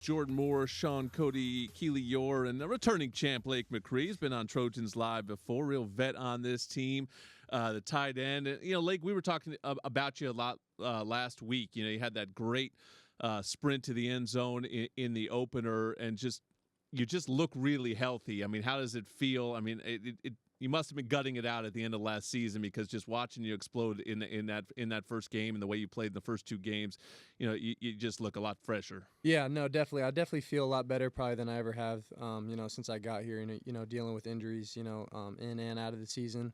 Jordan Moore, Sean Cody, Keely Yor, and a returning champ, Lake McRee, has been on Trojans Live before. Real vet on this team, the tight end. And, Lake, we were talking about you a lot last week. You had that great sprint to the end zone in the opener, and you just look really healthy. I mean, how does it feel? I mean, you must have been gutting it out at the end of last season, because just watching you explode in that first game and the way you played in the first two games, you just look a lot fresher. Yeah, no, definitely. I definitely feel a lot better probably than I ever have, since I got here. Dealing with injuries, in and out of the season.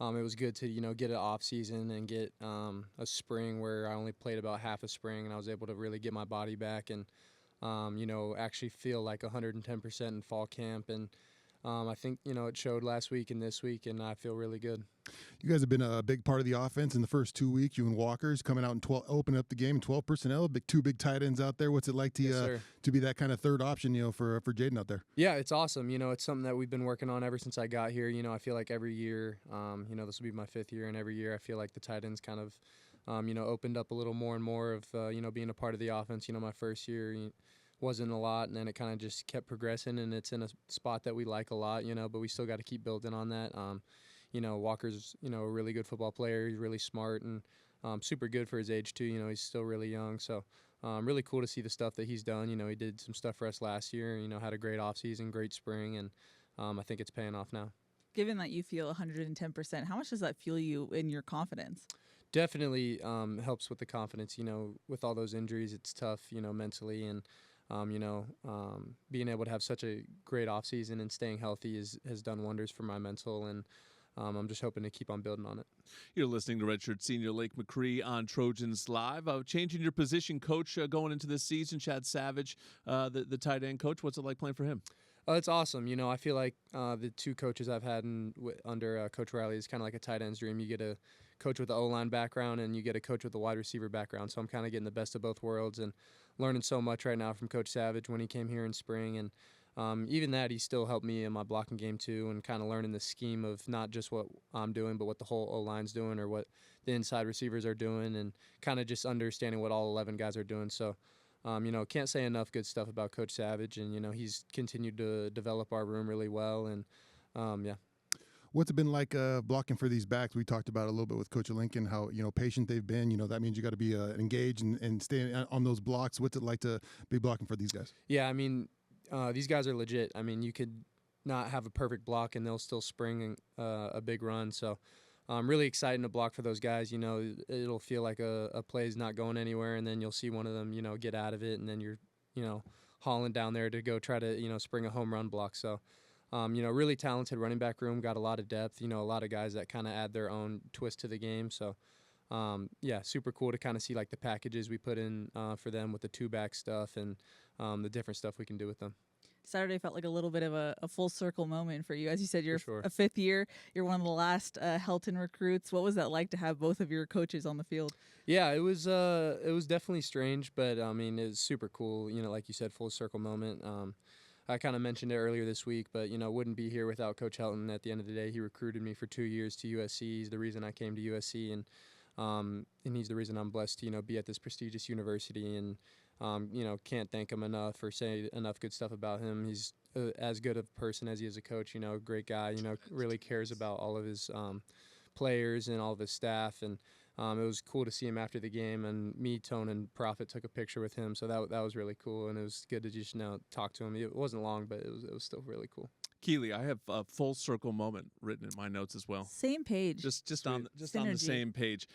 It was good to, get an off season and get a spring where I only played about half a spring, and I was able to really get my body back and, actually feel like 110% in fall camp. And I think, it showed last week and this week, and I feel really good. You guys have been a big part of the offense in the first 2 weeks. You and Walker's coming out and opening up the game, 12 personnel, two big tight ends out there. What's it like to be that kind of third option, for Jaden out there? Yeah, it's awesome. It's something that we've been working on ever since I got here. I feel like every year, this will be my fifth year, and every year I feel like the tight ends kind of, opened up a little more and more of, being a part of the offense. My first year wasn't a lot, and then it kind of just kept progressing, and it's in a spot that we like a lot, but we still got to keep building on that. Walker's, a really good football player. He's really smart and super good for his age too. He's still really young, so really cool to see the stuff that he's done. He did some stuff for us last year, had a great offseason, great spring, and I think it's paying off now. Given that you feel 110%, how much does that fuel you in your confidence? Definitely helps with the confidence. With all those injuries, it's tough, mentally, and being able to have such a great offseason and staying healthy has done wonders for my mental, and I'm just hoping to keep on building on it. You're listening to redshirt senior Lake McRee on Trojans Live. Changing your position, coach, going into this season, Chad Savage, the tight end coach. What's it like playing for him? It's awesome. I feel like the two coaches I've had under Coach Riley is kind of like a tight end's dream. You get a coach with the O-line background, and you get a coach with the wide receiver background. So I'm kind of getting the best of both worlds and learning so much right now from Coach Savage when he came here in spring. And even that, he still helped me in my blocking game too, and kind of learning the scheme of not just what I'm doing, but what the whole O-line's doing or what the inside receivers are doing, and kind of just understanding what all 11 guys are doing. So, can't say enough good stuff about Coach Savage, and, he's continued to develop our room really well. And, yeah. What's it been like blocking for these backs? We talked about a little bit with Coach Lincoln, how, patient they've been. That means you got to be engaged and stay on those blocks. What's it like to be blocking for these guys? Yeah, these guys are legit. You could not have a perfect block, and they'll still spring a big run. So really exciting to block for those guys. It'll feel like a play's not going anywhere, and then you'll see one of them, get out of it, and then you're, hauling down there to go try to, spring a home run block. So, really talented running back room, got a lot of depth, a lot of guys that kind of add their own twist to the game. So, yeah, super cool to kind of see like the packages we put in for them with the two-back stuff and the different stuff we can do with them. Saturday felt like a little bit of a full circle moment for you. As you said, you're sure. a fifth year. You're one of the last Helton recruits. What was that like to have both of your coaches on the field? Yeah, it was definitely strange, but it was super cool. Like you said, full circle moment. I kind of mentioned it earlier this week, but wouldn't be here without Coach Helton. At the end of the day, he recruited me for 2 years to USC. He's the reason I came to USC, and he's the reason I'm blessed to be at this prestigious university. And can't thank him enough or say enough good stuff about him. He's as good a person as he is a coach. Great guy. Really cares about all of his players and all of his staff. And it was cool to see him after the game. And me, Tone, and Prophet took a picture with him, so that was really cool. And it was good to just talk to him. It wasn't long, but it was still really cool. Keely, I have a full circle moment written in my notes as well. Same page. Just on the same page.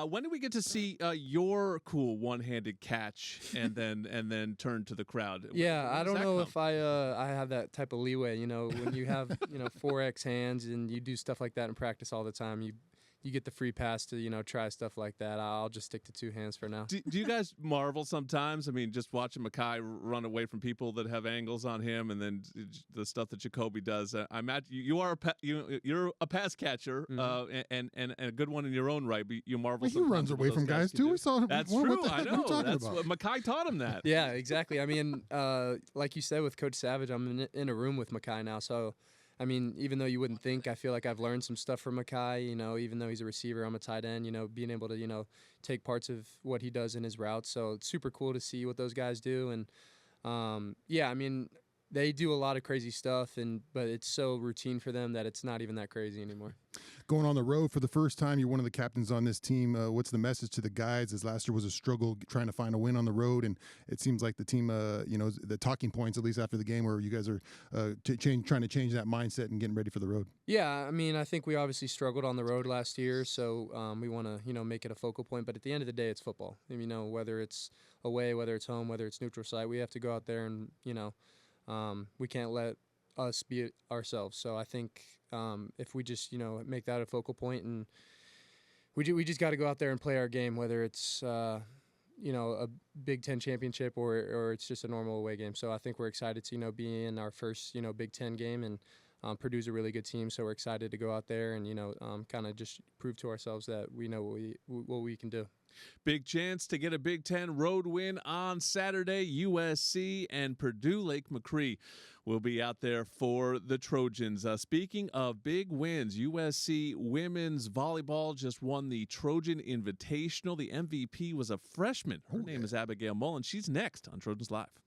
When do we get to see your cool one-handed catch and then turn to the crowd? Yeah, I don't know if I have that type of leeway. When you have 4X hands and you do stuff like that in practice all the time, you get the free pass to try stuff like that. I'll just stick to two hands for now. Do you guys marvel sometimes? Just watching Mekhi run away from people that have angles on him, and then the stuff that Jacoby does. I imagine you're a pass catcher, mm-hmm. and a good one in your own right. But you marvel. He runs away from guys too. We saw him. That's true. I know. That's what Mekhi taught him that. Yeah, exactly. Like you said with Coach Savage, I'm in a room with Mekhi now, so. Even though you wouldn't think, I feel like I've learned some stuff from Mekhi, even though he's a receiver, I'm a tight end, being able to, take parts of what he does in his routes. So it's super cool to see what those guys do. And, Yeah, I mean, they do a lot of crazy stuff, but it's so routine for them that it's not even that crazy anymore. Going on the road for the first time, you're one of the captains on this team. What's the message to the guys? As last year was a struggle trying to find a win on the road, and it seems like the team, the talking points, at least after the game, where you guys are trying to change that mindset and getting ready for the road. Yeah, I mean, I think we obviously struggled on the road last year, so we want to, make it a focal point. But at the end of the day, it's football. Whether it's away, whether it's home, whether it's neutral site, we have to go out there and, we can't let us be ourselves. So I think if we just make that a focal point, and we just got to go out there and play our game, whether it's a Big Ten championship or it's just a normal away game. So I think we're excited to be in our first Big Ten game, and Purdue's a really good team. So we're excited to go out there and kind of just prove to ourselves that we know what we can do. Big chance to get a Big Ten road win on Saturday. USC and Purdue Lake McRee will be out there for the Trojans. Speaking of big wins, USC women's volleyball just won the Trojan Invitational. The MVP was a freshman. Her name is Abigail Mullen. She's next on Trojans Live.